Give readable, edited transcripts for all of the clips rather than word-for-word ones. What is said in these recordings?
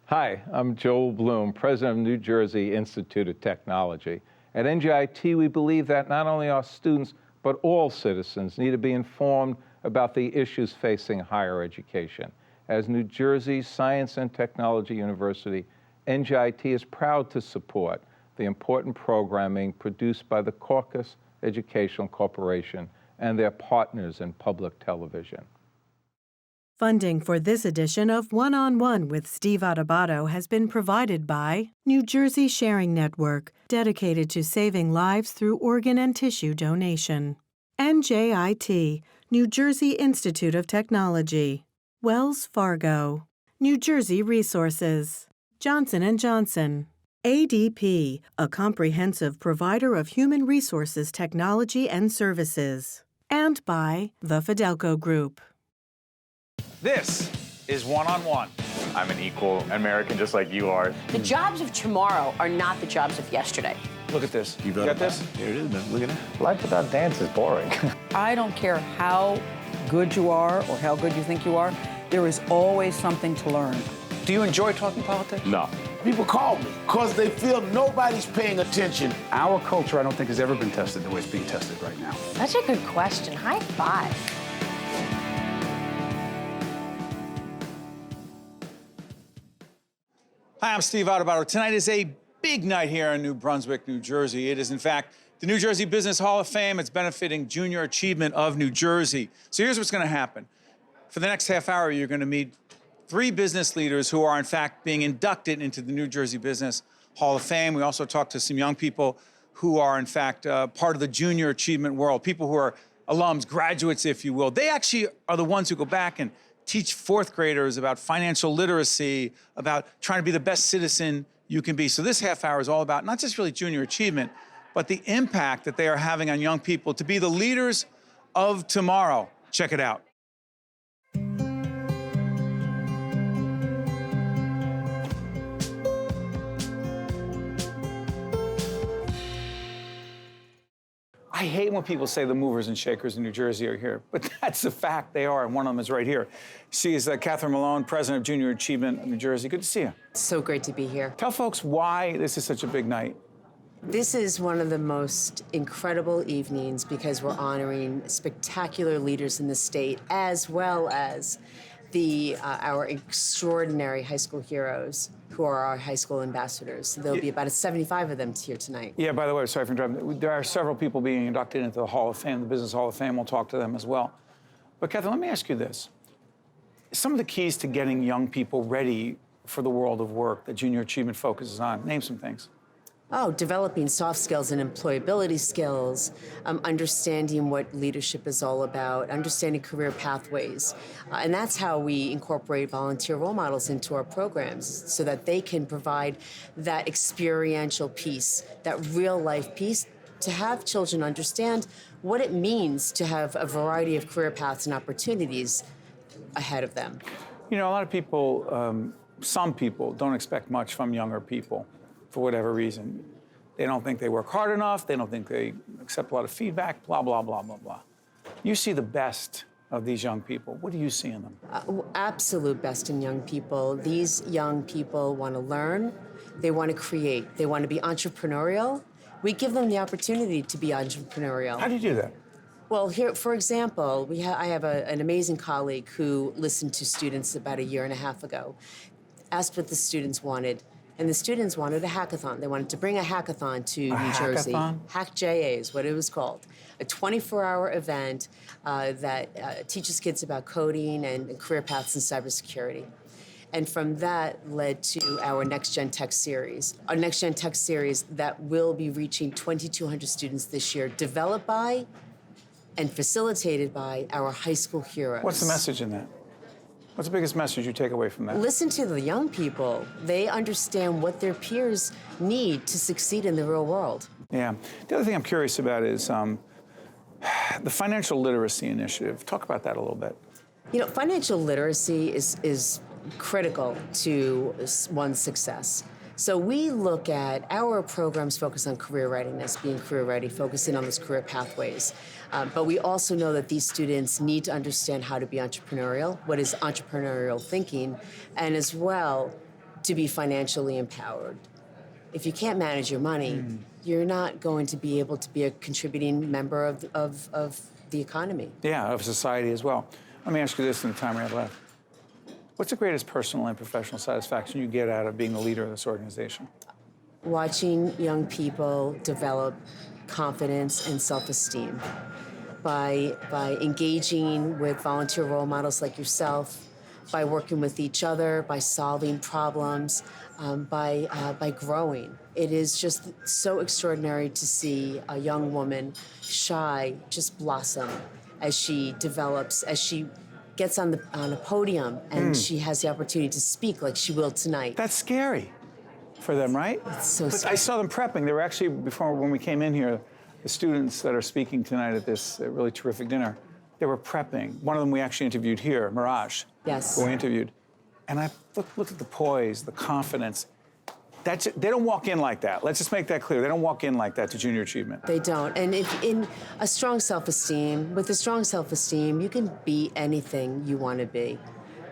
Hi, I'm Joel Bloom, president of New Jersey Institute of Technology. At NJIT, we believe that not only our students, but all citizens need to be informed about the issues facing higher education. As New Jersey's Science and Technology University, NJIT is proud to support the important programming produced by the Caucus Educational Corporation and their partners in public television. Funding for this edition of One-on-One with Steve Adubato has been provided by New Jersey Sharing Network, dedicated to saving lives through organ and tissue donation. NJIT, New Jersey Institute of Technology. Wells Fargo. New Jersey Resources. Johnson & Johnson. ADP, a comprehensive provider of human resources technology and services. And by the Fidelco Group. This is One-on-One. I'm an equal American just like you are. The jobs of tomorrow are not the jobs of yesterday. Look at this. You got this? Here it is, man. Look at that. Life without dance is boring. I don't care how good you are or how good you think you are, there is always something to learn. Do you enjoy talking politics? No. People call me because they feel nobody's paying attention. Our culture, I don't think, has ever been tested the way it's being tested right now. Such a good question. High five. Hi, I'm Steve Adubato. Tonight is a big night here in New Brunswick, New Jersey. It is, in fact, the New Jersey Business Hall of Fame. It's benefiting junior achievement of New Jersey. So here's what's going to happen. For the next half hour, you're going to meet 3 business leaders who are, in fact, being inducted into the New Jersey Business Hall of Fame. We also talked to some young people who are, in fact, part of the junior achievement world, people who are alums, graduates, if you will. They actually are the ones who go back and teach 4th graders about financial literacy, about trying to be the best citizen you can be. So this half hour is all about not just really junior achievement, but the impact that they are having on young people to be the leaders of tomorrow. Check it out. I hate when people say the movers and shakers in New Jersey are here, but that's a fact. They are, and one of them is right here. She is Catherine Milone, president of Junior Achievement of New Jersey. Good to see you. So great to be here. Tell folks why this is such a big night. This is one of the most incredible evenings because we're honoring spectacular leaders in the state, as well as our extraordinary high school heroes who are our high school ambassadors. There'll be about 75 of them here tonight. Yeah, by the way, sorry for interrupting. There are several people being inducted into the Hall of Fame, the Business Hall of Fame. We'll talk to them as well. But Catherine, let me ask you this. Some of the keys to getting young people ready for the world of work that Junior Achievement focuses on, name some things. Oh, developing soft skills and employability skills, understanding what leadership is all about, understanding career pathways. And that's how we incorporate volunteer role models into our programs so that they can provide that experiential piece, that real life piece, to have children understand what it means to have a variety of career paths and opportunities ahead of them. You know, a lot of people, some people don't expect much from younger people. For whatever reason. They don't think they work hard enough, they don't think they accept a lot of feedback, blah, blah, blah, blah, blah. You see the best of these young people. What do you see in them? Absolute best in young people. These young people want to learn, they want to create, they want to be entrepreneurial. We give them the opportunity to be entrepreneurial. How do you do that? Well, here, for example, I have an amazing colleague who listened to students about 1.5 years ago, asked what the students wanted. And the students wanted a hackathon. They wanted to bring a hackathon to New Jersey. Hack JA is what it was called. A 24-hour event that teaches kids about coding and career paths in cybersecurity. And from that led to our Next Gen Tech series. Our Next Gen Tech series that will be reaching 2,200 students this year, developed by and facilitated by our high school heroes. What's the message in that? What's the biggest message you take away from that? Listen to the young people. They understand what their peers need to succeed in the real world. Yeah. The other thing I'm curious about is the financial literacy initiative. Talk about that a little bit. You know, financial literacy is critical to one's success. So we look at our programs focus on career readiness, being career ready, focusing on those career pathways. But we also know that these students need to understand how to be entrepreneurial, what is entrepreneurial thinking, and as well, to be financially empowered. If you can't manage your money, you're not going to be able to be a contributing member of the economy. Yeah, of society as well. Let me ask you this in the time we have left. What's the greatest personal and professional satisfaction you get out of being the leader of this organization? Watching young people develop confidence and self-esteem by engaging with volunteer role models like yourself, by working with each other, by solving problems, by growing. It is just so extraordinary to see a young woman, shy, just blossom as she develops, as she gets on a podium and she has the opportunity to speak like she will tonight. That's scary for them, right? It's so But scary. I saw them prepping. They were actually, before when we came in here, the students that are speaking tonight at this really terrific dinner, they were prepping. One of them we actually interviewed here, Miraj. Yes. Who we interviewed. And I look at the poise, the confidence. They don't walk in like that. Let's just make that clear. They don't walk in like that to junior achievement. They don't. And in a strong self-esteem, with a strong self-esteem, you can be anything you want to be.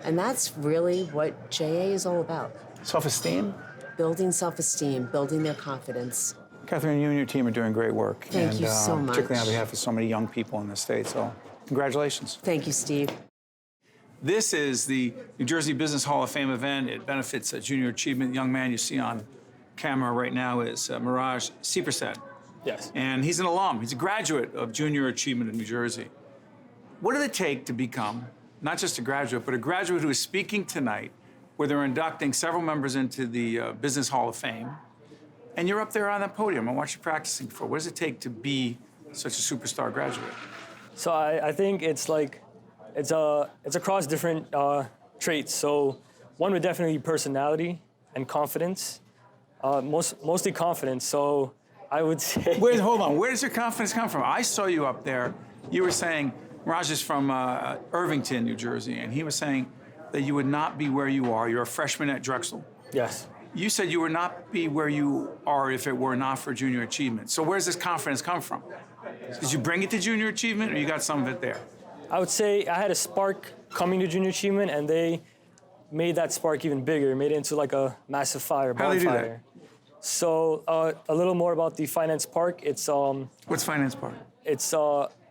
And that's really what JA is all about. Self-esteem? Building self-esteem, building their confidence. Catherine, you and your team are doing great work. Thank you so much. Particularly on behalf of so many young people in the state. So congratulations. Thank you, Steve. This is the New Jersey Business Hall of Fame event. It benefits a junior achievement. The young man you see on camera right now is Miraj Seepersad. Yes. And he's an alum. He's a graduate of junior achievement in New Jersey. What did it take to become not just a graduate, but a graduate who is speaking tonight, where they're inducting several members into the Business Hall of Fame, and you're up there on that podium? I watch you practicing for. What does it take to be such a superstar graduate? So I think it's like, it's across different traits. So one would definitely be personality and confidence, mostly confidence. So I would say. Hold on, where does your confidence come from? I saw you up there. You were saying, Miraj is from Irvington, New Jersey, and he was saying that you would not be where you are. You're a freshman at Drexel. Yes. You said you would not be where you are if it were not for junior achievement. So where does this confidence come from? Did you bring it to junior achievement, or you got some of it there? I would say I had a spark coming to junior achievement, and they made that spark even bigger, made it into like a massive fire, bonfire. How do they do that? So a little more about the Finance Park. It's What's Finance Park? It's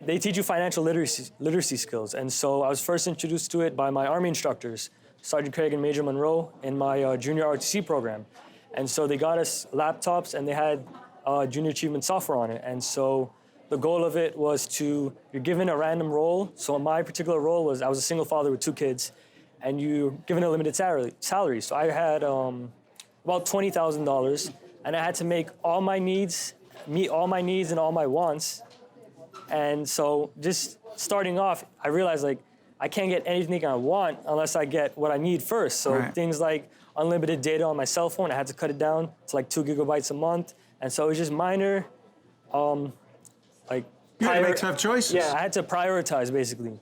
they teach you financial literacy skills, and so I was first introduced to it by my Army instructors, Sergeant Craig and Major Monroe, in my junior ROTC program, and so they got us laptops and they had junior achievement software on it, and so the goal of it was you're given a random role. So my particular role was I was a single father with 2 kids, and you're given a limited salary. So I had about $20,000, and I had to meet all my needs and all my wants. And so just starting off, I realized like I can't get anything I want unless I get what I need first. So things like unlimited data on my cell phone, I had to cut it down to like 2 gigabytes a month. And so it was just minor, You had to make tough choices. Yeah, I had to prioritize basically.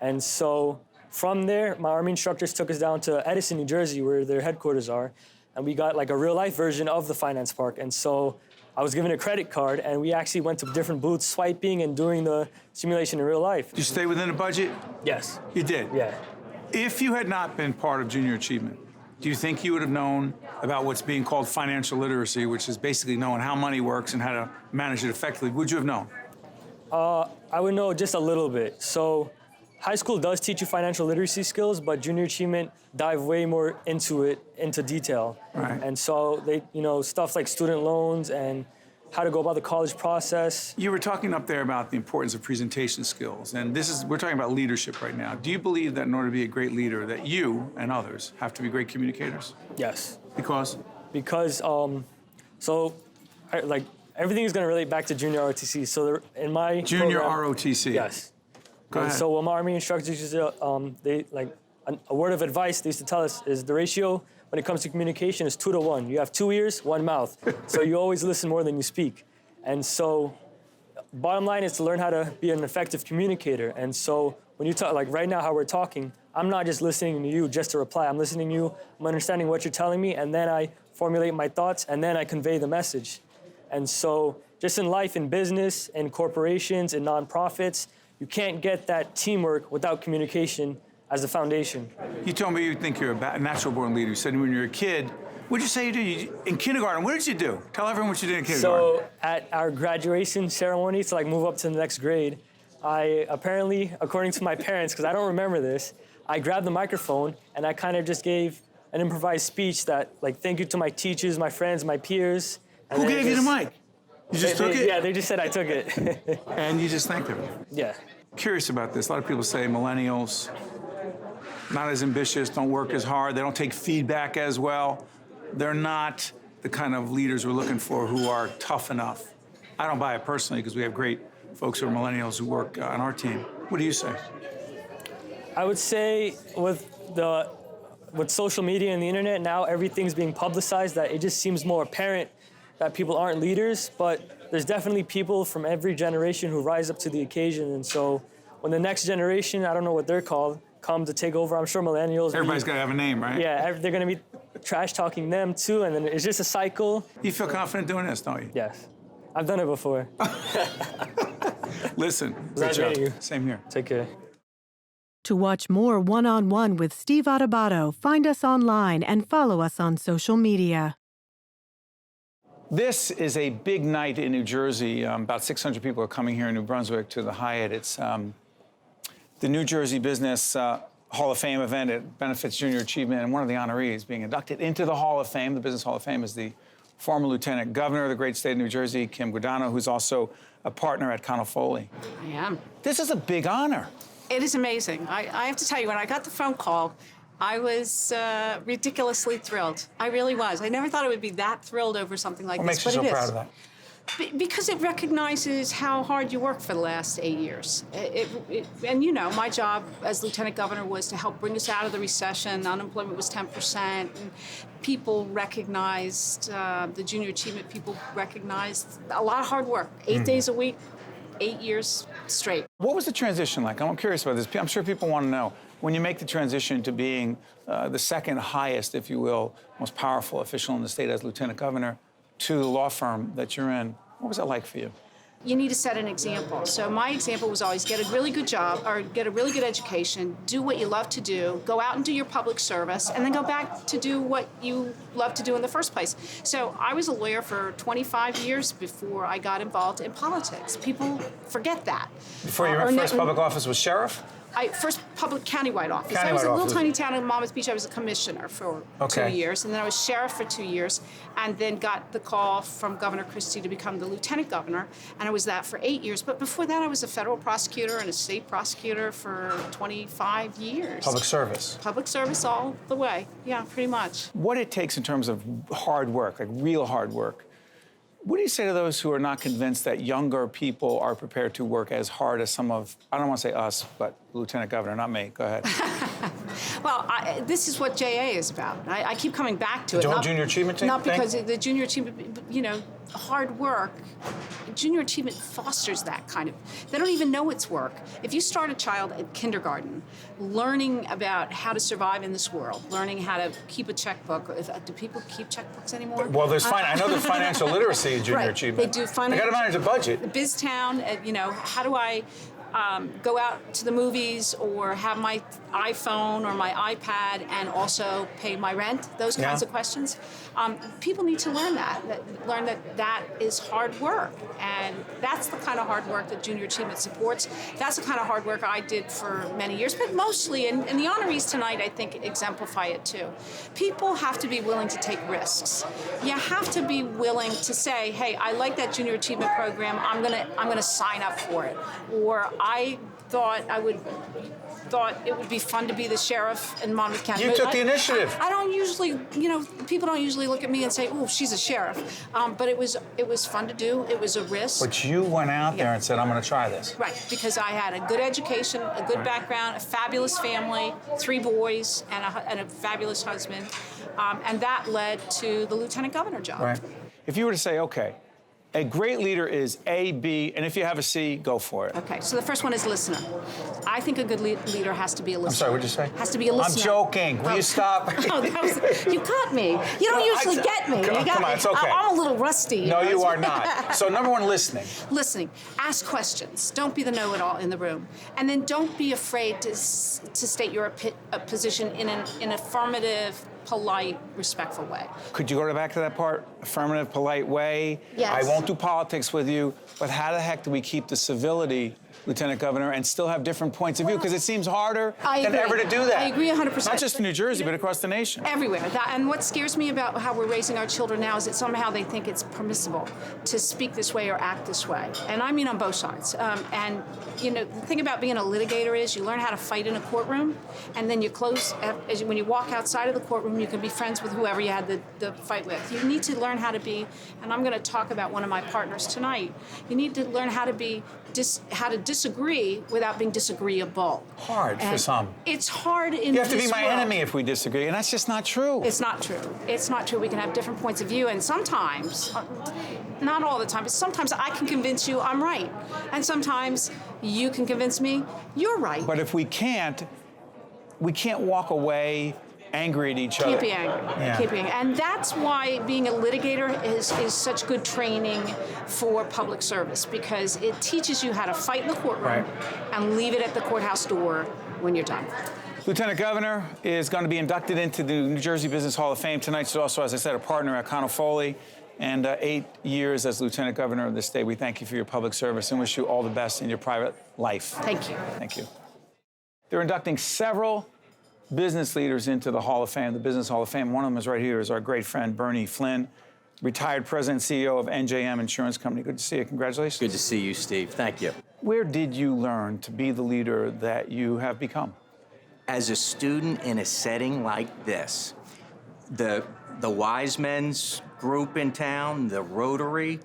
And so from there, my Army instructors took us down to Edison, New Jersey, where their headquarters are. And we got like a real life version of the Finance Park. And so I was given a credit card, and we actually went to different booths, swiping and doing the simulation in real life. Did you stay within the budget? Yes. You did? Yeah. If you had not been part of junior achievement, do you think you would have known about what's being called financial literacy, which is basically knowing how money works and how to manage it effectively? Would you have known? I would know just a little bit. So high school does teach you financial literacy skills, but junior achievement dive way more into detail. Right. And so they, stuff like student loans and how to go about the college process. You were talking up there about the importance of presentation skills, and we're talking about leadership right now. Do you believe that in order to be a great leader, that you and others have to be great communicators? Yes. Because? Because, everything is going to relate back to junior ROTC. So in my Junior program, ROTC. Yes. Go ahead. So what my Army instructors used to, a word of advice they used to tell us is the ratio when it comes to communication is 2 to 1. You have 2 ears, 1 mouth. So you always listen more than you speak. And so bottom line is to learn how to be an effective communicator. And so when you talk, like right now how we're talking, I'm not just listening to you just to reply. I'm listening to you, I'm understanding what you're telling me, and then I formulate my thoughts, and then I convey the message. And so just in life, in business, in corporations, in nonprofits, you can't get that teamwork without communication as the foundation. You told me you think you're a natural-born leader. You said when you were a kid, what did you say you did? In kindergarten, what did you do? Tell everyone what you did in kindergarten. So at our graduation ceremony to move up to the next grade, I apparently, according to my parents, because I don't remember this, I grabbed the microphone and I kind of just gave an improvised speech that, thank you to my teachers, my friends, my peers. Who gave you the mic? You just took it? Yeah, they just said I took it. And you just thanked them? Yeah. Curious about this. A lot of people say millennials, not as ambitious, don't work as hard, they don't take feedback as well. They're not the kind of leaders we're looking for who are tough enough. I don't buy it personally because we have great folks who are millennials who work on our team. What do you say? I would say with social media and the internet, now everything's being publicized, that it just seems more apparent that people aren't leaders, but there's definitely people from every generation who rise up to the occasion. And so when the next generation, I don't know what they're called, come to take over, I'm sure millennials... Everybody's got to have a name, right? Yeah, they're going to be trash-talking them too, and then it's just a cycle. You feel confident doing this, don't you? Yes. I've done it before. Listen, Nice meeting you. Same here. Take care. To watch more One-on-One with Steve Adubato, find us online and follow us on social media. This is a big night in New Jersey. About 600 people are coming here in New Brunswick to the Hyatt. It's the New Jersey Business Hall of Fame event. It benefits junior achievement, and one of the honorees being inducted into the Hall of Fame, the Business Hall of Fame, is the former Lieutenant Governor of the great state of New Jersey, Kim Guadagno, who's also a partner at Connell, Folley. I am. This is a big honor. It is amazing. I have to tell you, when I got the phone call, I was ridiculously thrilled. I really was. I never thought I would be that thrilled over something like What this, makes you but so it is. proud of that? Because it recognizes how hard you work for the last 8 years. And you know, my job as Lieutenant Governor was to help bring us out of the recession. Unemployment was 10%. And people recognized, the junior achievement people recognized a lot of hard work. 8 days a week, 8 years straight. What was the transition like? I'm curious about this. I'm sure people want to know. When you make the transition to being the second highest, if you will, most powerful official in the state as Lieutenant Governor, to the law firm that you're in, what was that like for you? You need to set an example. So my example was always get a really good job or get a really good education, do what you love to do, go out and do your public service, and then go back to do what you love to do in the first place. So I was a lawyer for 25 years before I got involved in politics. People forget that. Before your first public office was sheriff? First public countywide office. I was a little tiny town in Monmouth Beach. I was a commissioner for 2 years, and then I was sheriff for 2 years, and then got the call from Governor Christie to become the lieutenant governor, and I was that for 8 years. But before that, I was a federal prosecutor and a state prosecutor for 25 years. Public service. Public service all the way. Yeah, pretty much. What it takes in terms of hard work, like real hard work. What do you say to those who are not convinced that younger people are prepared to work as hard as some of, I don't want to say us, but Lieutenant Governor, not me. Go ahead. Well, this is what JA is about. I keep coming back to it. The junior achievement thing? Not because the junior achievement, you know, hard work. Junior achievement fosters that kind of. They don't even know it's work. If you start a child at kindergarten, learning about how to survive in this world, learning how to keep a checkbook. Do people keep checkbooks anymore? Well, I know there's financial literacy in junior right. achievement. They do They financial. got to manage a budget. BizTown, you know, how do I go out to the movies or have my iPhone or my iPad and also pay my rent? Those kinds of questions. People need to learn that is hard work. And that's the kind of hard work that Junior Achievement supports. That's the kind of hard work I did for many years, but mostly, and the honorees tonight, I think, exemplify it too. People have to be willing to take risks. You have to be willing to say, hey, I like that Junior Achievement program, I'm gonna sign up for it. Or I thought it would be fun to be the sheriff in Monmouth County. You took the initiative. I don't usually, you know, people don't usually look at me and say, "Oh, she's a sheriff," but it was fun to do. It was a risk. But you went out there and said, "I'm going to try this." Right, because I had a good education, a good background, a fabulous family, 3 boys, and a fabulous husband, and that led to the lieutenant governor job. Right. If you were to say, okay, A great leader is A, B, and if you have a C, go for it. Okay, so the first one is listener. I think a good leader has to be a listener. I'm sorry, what'd you say? Has to be a listener. I'm joking. Will you stop? Oh, you caught me. You don't usually get me. Come on, it's okay. I'm a little rusty. No, you are not. So number one, listening. Listening. Ask questions. Don't be the know-it-all in the room. And then don't be afraid to state your position in an affirmative, polite, respectful way. Could you go back to that part? Affirmative, polite way. Yes. I won't do politics with you, but how the heck do we keep the civility, Lieutenant Governor, and still have different points of view? Because it seems harder than ever to do that. I agree 100%. Not just in New Jersey, but across the nation. Everywhere. And what scares me about how we're raising our children now is that somehow they think it's permissible to speak this way or act this way. And I mean on both sides. And, you know, the thing about being a litigator is you learn how to fight in a courtroom, and then you close, when you walk outside of the courtroom, you can be friends with whoever you had the fight with. You need to learn how to be, and I'm going to talk about one of my partners tonight, you need to learn how to be, how to disagree without being disagreeable. Hard for some. It's hard in this You have to be my world. enemy if we disagree, and that's just not true. It's not true. It's not true. We can have different points of view, and sometimes, not all the time, but sometimes I can convince you I'm right, and sometimes you can convince me you're right. But if we can't walk away angry at each other. Can't be angry. Yeah. Can't be angry. And that's why being a litigator is such good training for public service, because it teaches you how to fight in the courtroom and leave it at the courthouse door when you're done. Lieutenant Governor is going to be inducted into the New Jersey Business Hall of Fame tonight. She's also, as I said, a partner at Connell Folley, and 8 years as Lieutenant Governor of the state. We thank you for your public service and wish you all the best in your private life. Thank you. Thank you. They're inducting several business leaders into the Hall of Fame, the Business Hall of Fame. One of them is right here, is our great friend, Bernie Flynn, retired president and CEO of NJM Insurance Company. Good to see you. Congratulations. Good to see you, Steve. Thank you. Where did you learn to be the leader that you have become? As a student in a setting like this, the Wise Men's group in town, the Rotary,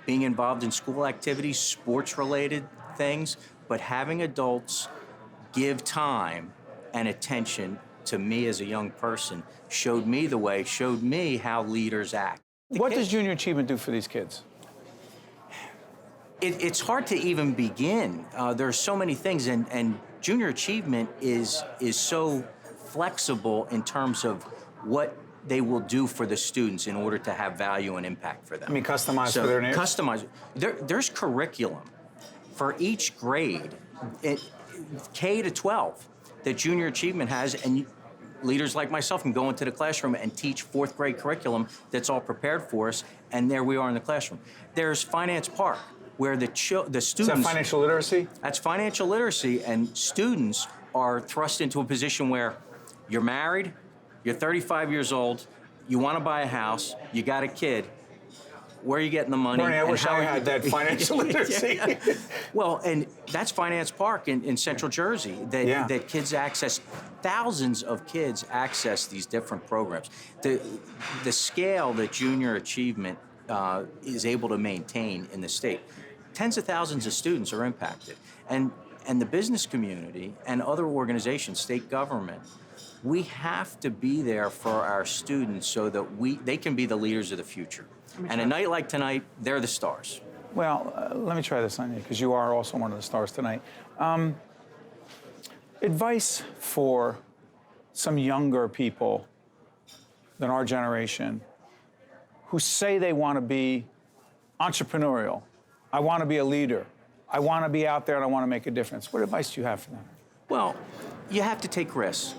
being involved in school activities, sports-related things, but having adults give time and attention to me as a young person showed me the way, showed me how leaders act. What does Junior Achievement do for these kids? It's hard to even begin. There are so many things, and Junior Achievement is so flexible in terms of what they will do for the students in order to have value and impact for them. I mean, customized for their needs? Customized. There's curriculum for each grade, K to 12, that Junior Achievement has, and leaders like myself can go into the classroom and teach fourth grade curriculum that's all prepared for us, and there we are in the classroom. There's Finance Park, where the students... Is that financial literacy? That's financial literacy, and students are thrust into a position where you're married, you're 35 years old, you want to buy a house, you got a kid, where are you getting the money? Bernie, I wish I had that financial literacy. Well, and that's Finance Park in Central Jersey that kids access. Thousands of kids access these different programs. The scale that Junior Achievement is able to maintain in the state, tens of thousands of students are impacted. And the business community and other organizations, state government, we have to be there for our students so that they can be the leaders of the future. And a night like tonight, they're the stars. Well, let me try this on you, because you are also one of the stars tonight. Advice for some younger people than our generation who say they want to be entrepreneurial. I want to be a leader. I want to be out there and I want to make a difference. What advice do you have for them? Well, you have to take risks.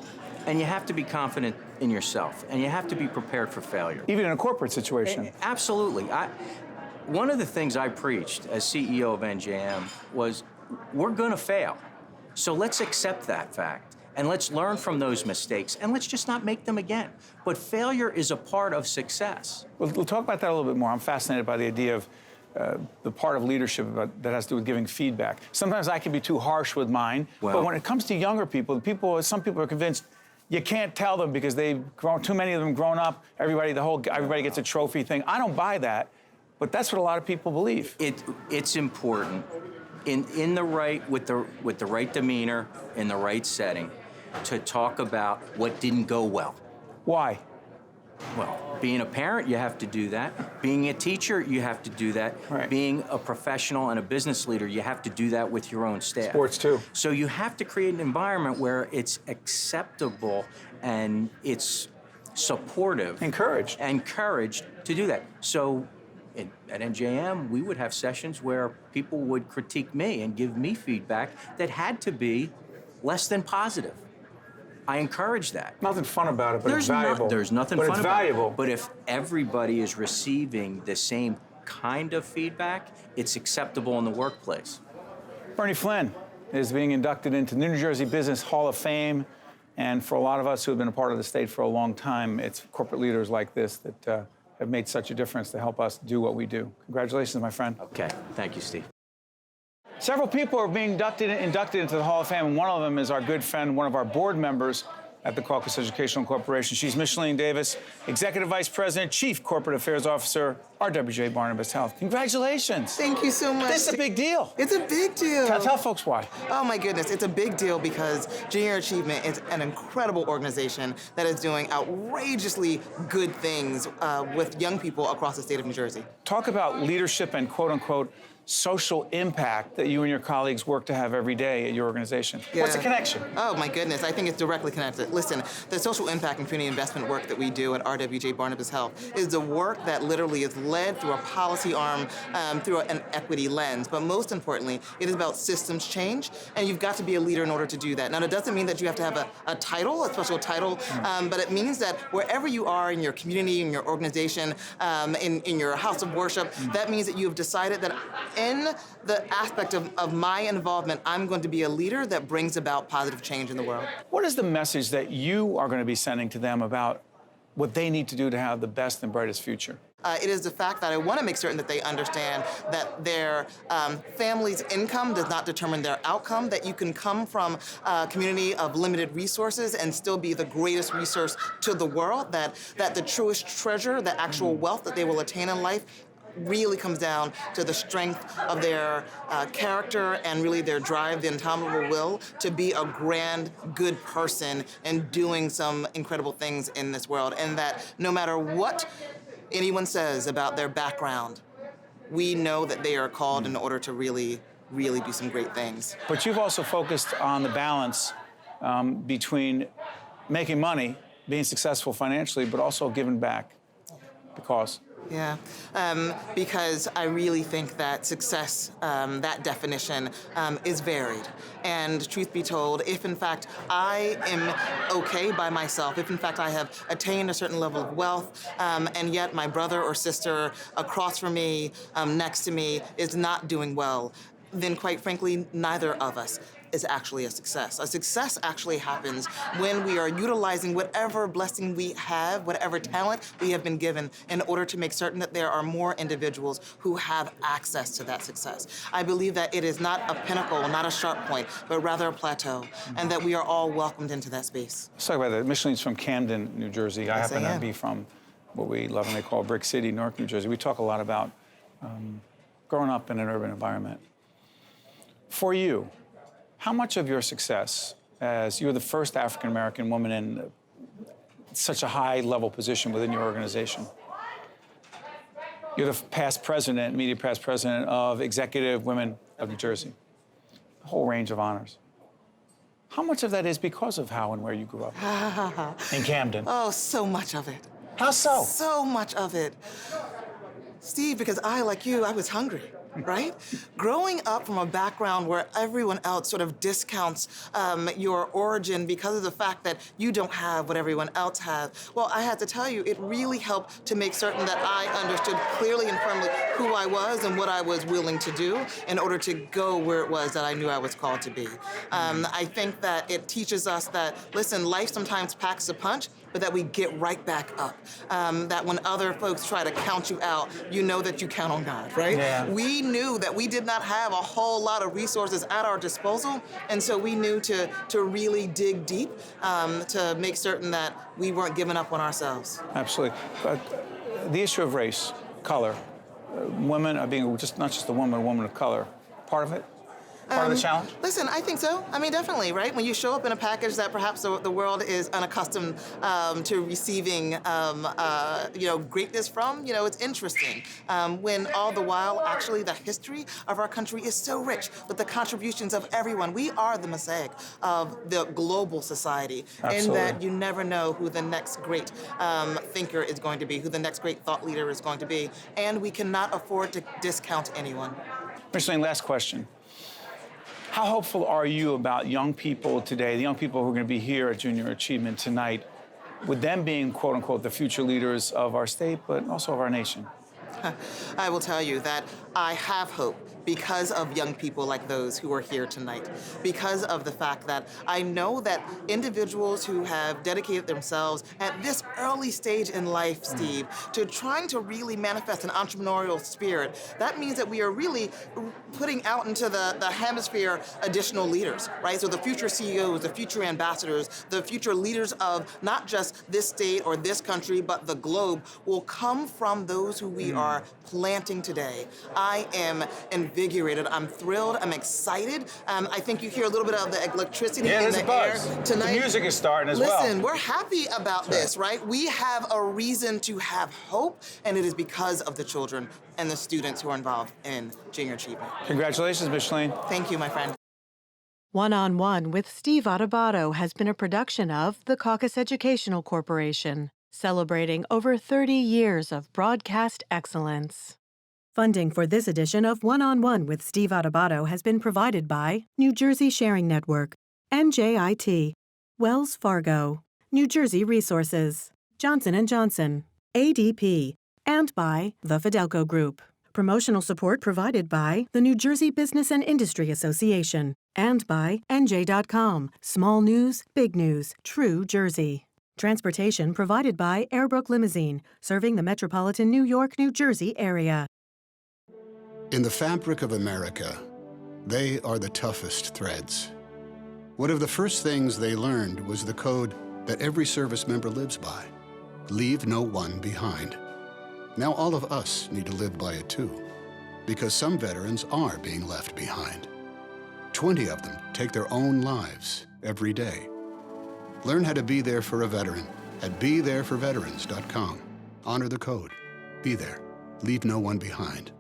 And you have to be confident in yourself, and you have to be prepared for failure. Even in a corporate situation? Absolutely. One of the things I preached as CEO of NJM was, we're going to fail. So let's accept that fact, and let's learn from those mistakes, and let's just not make them again. But failure is a part of success. We'll talk about that a little bit more. I'm fascinated by the idea of the part of leadership that has to do with giving feedback. Sometimes I can be too harsh with mine, but when it comes to younger people, some people are convinced you can't tell them because they've grown, too many of them grown up, everybody gets a trophy thing. I don't buy that, but that's what a lot of people believe. It's important in the right, with the right demeanor, in the right setting, to talk about what didn't go well. Why? Well, being a parent, you have to do that. Being a teacher, you have to do that. Right. Being a professional and a business leader, you have to do that with your own staff. Sports, too. So you have to create an environment where it's acceptable and it's supportive. Encouraged. Encouraged to do that. So at NJM, we would have sessions where people would critique me and give me feedback that had to be less than positive. I encourage that. Nothing fun about it, but it's valuable. There's nothing fun about it. But it's valuable. But if everybody is receiving the same kind of feedback, it's acceptable in the workplace. Bernie Flynn is being inducted into the New Jersey Business Hall of Fame. And for a lot of us who have been a part of the state for a long time, it's corporate leaders like this that have made such a difference to help us do what we do. Congratulations, my friend. Okay, thank you, Steve. Several people are being inducted into the Hall of Fame, and one of them is our good friend, one of our board members at the Caucus Educational Corporation. She's Michellene Davis, Executive Vice President, Chief Corporate Affairs Officer, RWJBarnabas Health. Congratulations. Thank you so much. This is a big deal. It's a big deal. Tell folks why. Oh my goodness, it's a big deal because Junior Achievement is an incredible organization that is doing outrageously good things with young people across the state of New Jersey. Talk about leadership and quote-unquote social impact that you and your colleagues work to have every day at your organization. Yeah. What's the connection? Oh my goodness, I think it's directly connected. Listen, the social impact and community investment work that we do at RWJBarnabas Health is the work that literally is led through a policy arm, through an equity lens. But most importantly, it is about systems change, and you've got to be a leader in order to do that. Now, it doesn't mean that you have to have a title, a special title, but it means that wherever you are in your community, in your organization, in your house of worship, that means that you have decided that in the aspect of my involvement, I'm going to be a leader that brings about positive change in the world. What is the message that you are going to be sending to them about what they need to do to have the best and brightest future? It is the fact that I want to make certain that they understand that their family's income does not determine their outcome, that you can come from a community of limited resources and still be the greatest resource to the world, that the truest treasure, the actual wealth that they will attain in life really comes down to the strength of their character and really their drive, the indomitable will to be a grand, good person and doing some incredible things in this world. And that no matter what anyone says about their background, we know that they are called in order to really do some great things. But you've also focused on the balance between making money, being successful financially, but also giving back. Because? Yeah, because I really think that success, that definition, is varied. And truth be told, if in fact I am okay by myself, if in fact I have attained a certain level of wealth, and yet my brother or sister across from me, next to me, is not doing well, then quite frankly, neither of us is actually a success. A success actually happens when we are utilizing whatever blessing we have, whatever talent we have been given, in order to make certain that there are more individuals who have access to that success. I believe that it is not a pinnacle, not a sharp point, but rather a plateau, and that we are all welcomed into that space. Let's talk about that. Michelene's from Camden, New Jersey. Yes, I happen to be from what we lovingly call Brick City, Newark, New Jersey. We talk a lot about growing up in an urban environment. For you, how much of your success, as you're the first African-American woman in such a high-level position within your organization, you're the past president, immediate past president of Executive Women of New Jersey, a whole range of honors. How much of that is because of how and where you grew up in Camden? Oh, so much of it. How so? So much of it. Steve, because I, like you, I was hungry. Right? Growing up from a background where everyone else sort of discounts your origin because of the fact that you don't have what everyone else has, well, I had to tell you, it really helped to make certain that I understood clearly and firmly who I was and what I was willing to do in order to go where it was that I knew I was called to be. I think that it teaches us that, listen, life sometimes packs a punch, but that we get right back up. That when other folks try to count you out, you know that you count on God, right? Yeah. We knew that we did not have a whole lot of resources at our disposal, and so we knew to really dig deep to make certain that we weren't giving up on ourselves. Absolutely. But the issue of race, color, women are being just not just a woman of color, part of it? Part of the challenge? Listen, I think so. I mean, definitely, right? When you show up in a package that perhaps the world is unaccustomed to receiving, greatness from, it's interesting. When all the while, actually, the history of our country is so rich with the contributions of everyone. We are the mosaic of the global society. Absolutely. In that you never know who the next great thinker is going to be, who the next great thought leader is going to be, and we cannot afford to discount anyone. Michellene, last question. How hopeful are you about young people today, the young people who are going to be here at Junior Achievement tonight, with them being, quote unquote, the future leaders of our state, but also of our nation? I will tell you that I have hope because of young people like those who are here tonight, because of the fact that I know that individuals who have dedicated themselves at this early stage in life, Steve, to trying to really manifest an entrepreneurial spirit, that means that we are really putting out into the hemisphere additional leaders, right? So the future CEOs, the future ambassadors, the future leaders of not just this state or this country, but the globe will come from those who we are planting today. I am invigorated. I'm thrilled. I'm excited. I think you hear a little bit of the electricity in the air tonight. The music is starting as well. Listen, we're happy about this, right? We have a reason to have hope, and it is because of the children and the students who are involved in Junior Achievement. Congratulations, Michellene. Thank you, my friend. One-on-One with Steve Adubato has been a production of the Caucus Educational Corporation, celebrating over 30 years of broadcast excellence. Funding for this edition of One-on-One with Steve Adubato has been provided by New Jersey Sharing Network, NJIT, Wells Fargo, New Jersey Resources, Johnson & Johnson, ADP, and by the Fidelco Group. Promotional support provided by the New Jersey Business and Industry Association and by NJ.com, small news, big news, true Jersey. Transportation provided by Airbrook Limousine, serving the metropolitan New York, New Jersey area. In the fabric of America, they are the toughest threads. One of the first things they learned was the code that every service member lives by: leave no one behind. Now all of us need to live by it too, because some veterans are being left behind. 20 of them take their own lives every day. Learn how to be there for a veteran at BeThereForVeterans.com. Honor the code. Be there. Leave no one behind.